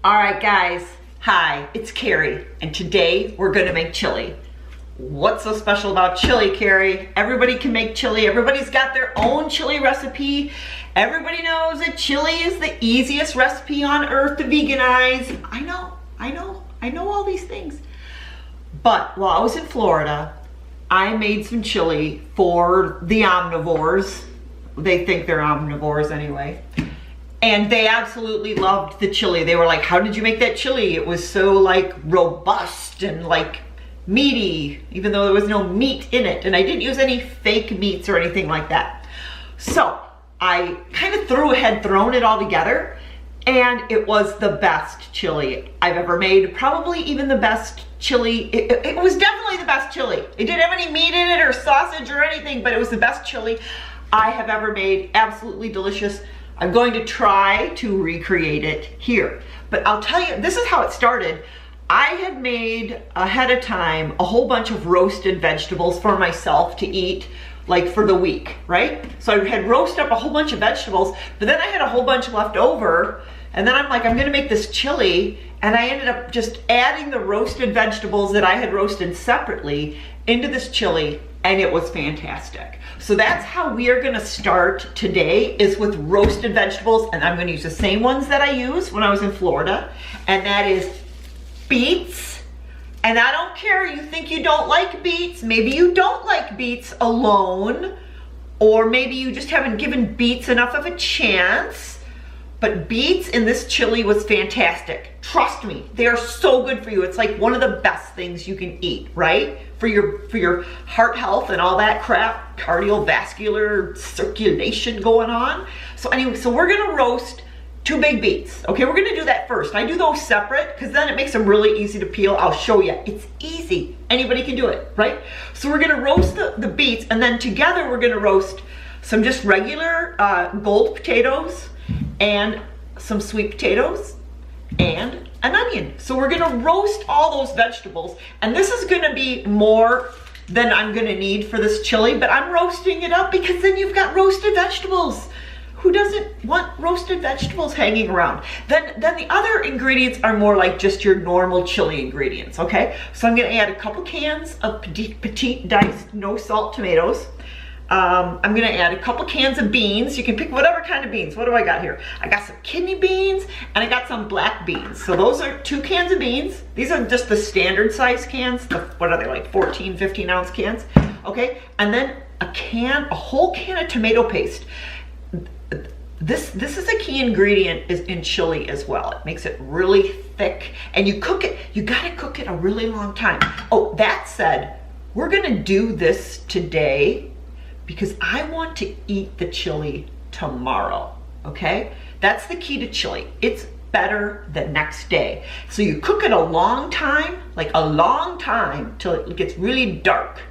All right, guys. Hi, it's Carrie, and today we're gonna make chili. What's so special about chili, Carrie? Everybody can make chili. Everybody's got their own chili recipe. Everybody knows that chili is the easiest recipe on earth to veganize. I know all these things. But while I was in Florida, I made some chili for the omnivores. They think they're omnivores anyway. And they absolutely loved the chili. They were like, how did you make that chili? It was so like robust and like meaty, even though there was no meat in it. And I didn't use any fake meats or anything like that. So I kind of had thrown it all together, and it was the best chili I've ever made. Probably even the best chili. It was definitely the best chili. It didn't have any meat in it or sausage or anything, but it was the best chili I have ever made. Absolutely delicious. I'm going to try to recreate it here. But I'll tell you, this is how it started. I had made ahead of time a whole bunch of roasted vegetables for myself to eat, like for the week, right? So I had roasted up a whole bunch of vegetables, but then I had a whole bunch left over, and then I'm like, I'm gonna make this chili, and I ended up just adding the roasted vegetables that I had roasted separately into this chili, and it was fantastic. So that's how we are gonna start today, is with roasted vegetables, and I'm gonna use the same ones that I used when I was in Florida, and that is beets. And I don't care, you think you don't like beets, maybe you don't like beets alone, or maybe you just haven't given beets enough of a chance, but beets in this chili was fantastic. Trust me, they are so good for you. It's like one of the best things you can eat, right? For your heart health and all that crap, cardiovascular circulation going on. So anyway, so we're gonna roast 2 big beets. Okay, we're gonna do that first. I do those separate because then it makes them really easy to peel. I'll show you. It's easy. Anybody can do it, right? So we're gonna roast the beets, and then together we're gonna roast some just regular gold potatoes and some sweet potatoes and an onion. So we're gonna roast all those vegetables, and this is gonna be more than I'm gonna need for this chili, but I'm roasting it up because then you've got roasted vegetables. Who doesn't want roasted vegetables hanging around? Then the other ingredients are more like just your normal chili ingredients, okay? So I'm gonna add a couple cans of petite diced no salt tomatoes. I'm gonna add a couple cans of beans. You can pick whatever kind of beans. What do I got here? I got some kidney beans and I got some black beans. So those are 2 cans of beans. These are just the standard size cans. What are they, like 14, 15 ounce cans? Okay, and then a whole can of tomato paste. This is a key ingredient in chili as well. It makes it really thick, and you gotta cook it a really long time. Oh, that said, we're gonna do this today because I want to eat the chili tomorrow, okay? That's the key to chili. It's better the next day. So you cook it a long time, like a long time, till it gets really dark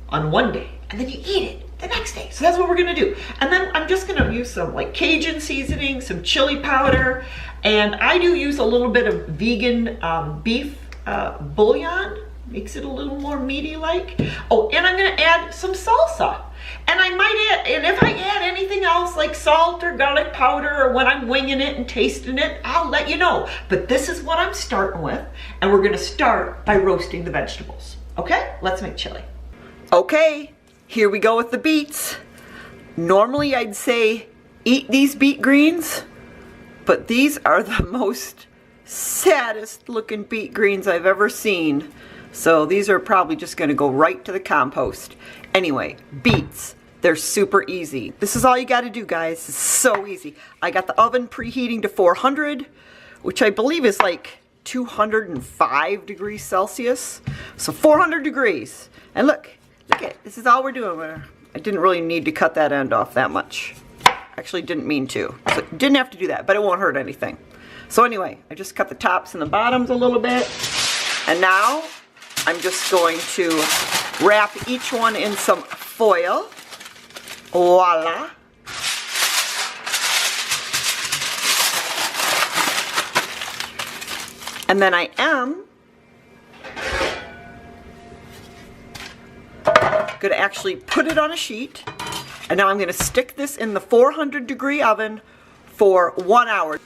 on one day, and then you eat it the next day. So that's what we're gonna do. And then I'm just gonna use some like Cajun seasoning, some chili powder, and I do use a little bit of vegan beef bouillion. Makes it a little more meaty like. Oh, and I'm gonna add some salsa. And I might add, and if I add anything else like salt or garlic powder, or when I'm winging it and tasting it, I'll let you know. But this is what I'm starting with, and we're gonna start by roasting the vegetables. Okay, let's make chili. Okay. Here we go with the beets. Normally I'd say eat these beet greens, but these are the most saddest looking beet greens I've ever seen. So these are probably just gonna go right to the compost. Anyway, beets, they're super easy. This is all you gotta do, guys. It's so easy. I got the oven preheating to 400, which I believe is like 205 degrees Celsius. So 400 degrees. And look it, this is all we're doing. I didn't really need to cut that end off that much. Actually didn't mean to. So didn't have to do that, but it won't hurt anything. So anyway, I just cut the tops and the bottoms a little bit. And now I'm just going to wrap each one in some foil. Voila. And then I am going to actually put it on a sheet, and now I'm going to stick this in the 400 degree oven for 1 hour.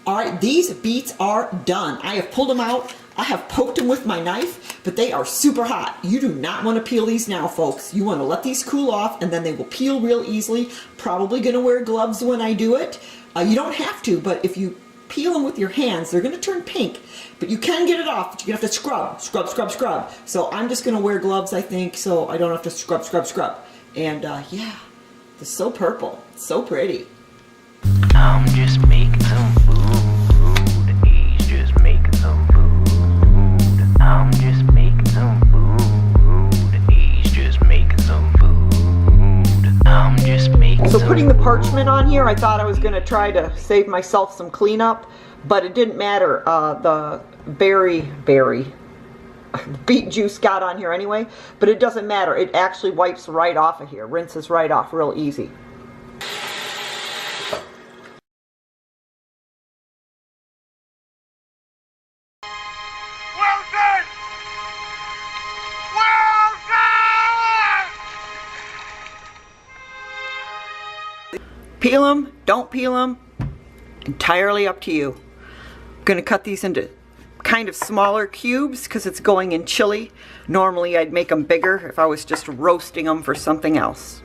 All right, these beets are done. I have pulled them out. I have poked them with my knife, but they are super hot. You do not want to peel these now, folks. You want to let these cool off, and then they will peel real easily. Probably going to wear gloves when I do it. You don't have to, but if you peel them with your hands, they're going to turn pink. But you can get it off, but you're going to have to scrub, scrub, scrub, scrub. So I'm just going to wear gloves, I think, so I don't have to scrub, scrub, scrub. And yeah, they're so purple. So pretty. I'm just making some food. He's just making some food. I'm just making some food. He's just making some food. I'm just making So putting the parchment on here, I thought I was going to try to save myself some cleanup, but it didn't matter. The beet juice got on here anyway, but it doesn't matter. It actually wipes right off of here, rinses right off real easy. Peel them, don't peel them, entirely up to you. I'm going to cut these into kind of smaller cubes because it's going in chili. Normally I'd make them bigger if I was just roasting them for something else.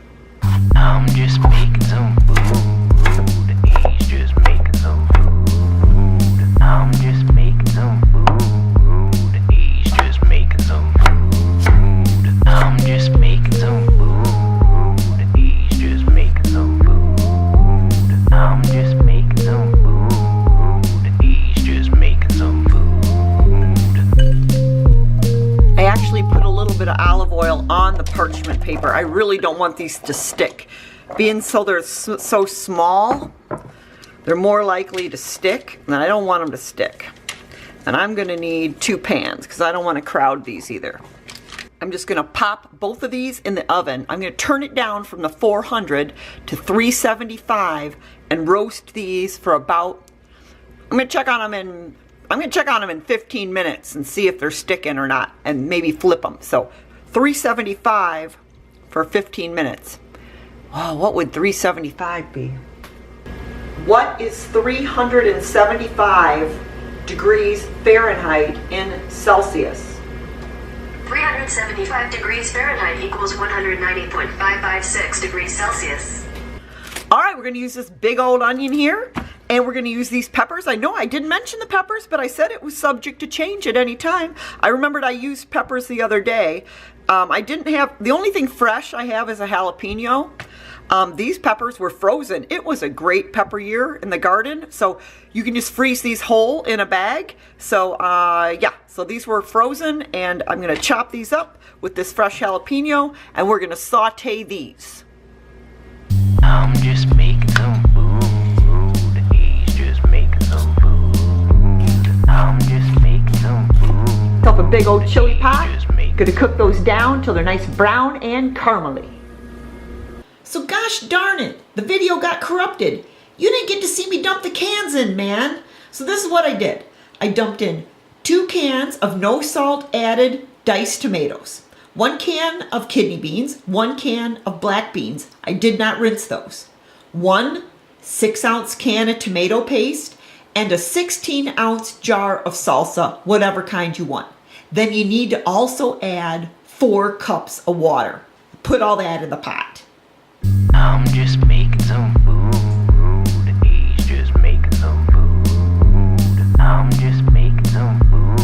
I'm just making some food. He's just making some food. I'm just making some food. He's just making some food. I'm just making some food. He's just making some food. I'm just making some food. He's just making some food. I actually put a little bit of olive oil on the parchment paper. I really don't want these to stick. Being so they're so small, they're more likely to stick, and I don't want them to stick. And I'm going to need 2 pans because I don't want to crowd these either. I'm just going to pop both of these in the oven. I'm going to turn it down from the 400 to 375 and roast these for about, I'm going to check on them in 15 minutes and see if they're sticking or not, and maybe flip them. So 375 for 15 minutes. Wow, what would 375 be? What is 375 degrees Fahrenheit in Celsius? 375 degrees Fahrenheit equals 190.556 degrees Celsius. All right, we're going to use this big old onion here, and we're going to use these peppers. I know I didn't mention the peppers, but I said it was subject to change at any time. I remembered I used peppers the other day. I didn't have, the only thing fresh I have is a jalapeno. These peppers were frozen. It was a great pepper year in the garden, so you can just freeze these whole in a bag. So yeah, so these were frozen, and I'm going to chop these up with this fresh jalapeno, and we're going to saute these. I'm just making some food. He's just making some food. I'm just making some food. Up a big old chili pot. Just making. Gonna cook those down till they're nice brown and caramely. So gosh darn it, the video got corrupted. You didn't get to see me dump the cans in, man. So this is what I did. I dumped in 2 cans of no salt added diced tomatoes, 1 can of kidney beans, 1 can of black beans. I did not rinse those. 1 6-ounce can of tomato paste, and a 16-ounce jar of salsa, whatever kind you want. Then you need to also add 4 cups of water. Put all that in the pot. I'm just making some food. He's just making some food. I'm just making some food.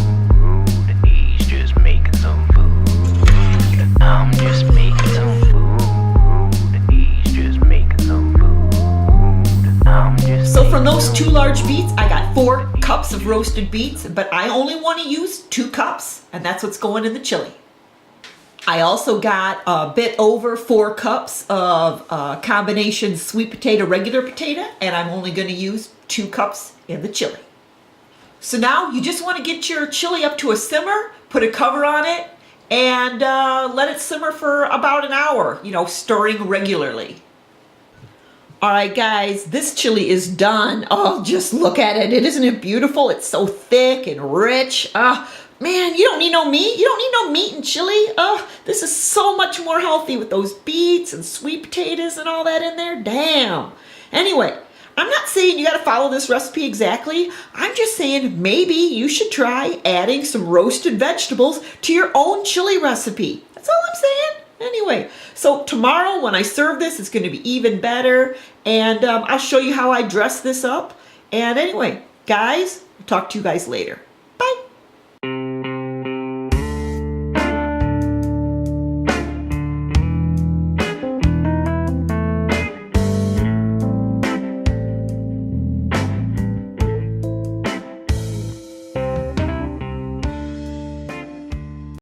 He's just making some food. I'm just making some food. He's just making some food. I'm just. So from those 2 large beets, I got 4 cups of roasted beets, but I only want to use 2 cups, and that's what's going in the chili. I also got a bit over 4 cups of combination sweet potato, regular potato, and I'm only going to use 2 cups in the chili. So now you just want to get your chili up to a simmer, put a cover on it, and let it simmer for about an hour, you know, stirring regularly. All right, guys, this chili is done. Oh, just look at it. Isn't it beautiful? It's so thick and rich. Man, you don't need no meat. You don't need no meat in chili. This is so much more healthy with those beets and sweet potatoes and all that in there. Damn. Anyway, I'm not saying you got to follow this recipe exactly. I'm just saying maybe you should try adding some roasted vegetables to your own chili recipe. That's all I'm saying. Anyway, so tomorrow when I serve this, it's going to be even better. And I'll show you how I dress this up. And anyway, guys, I'll talk to you guys later.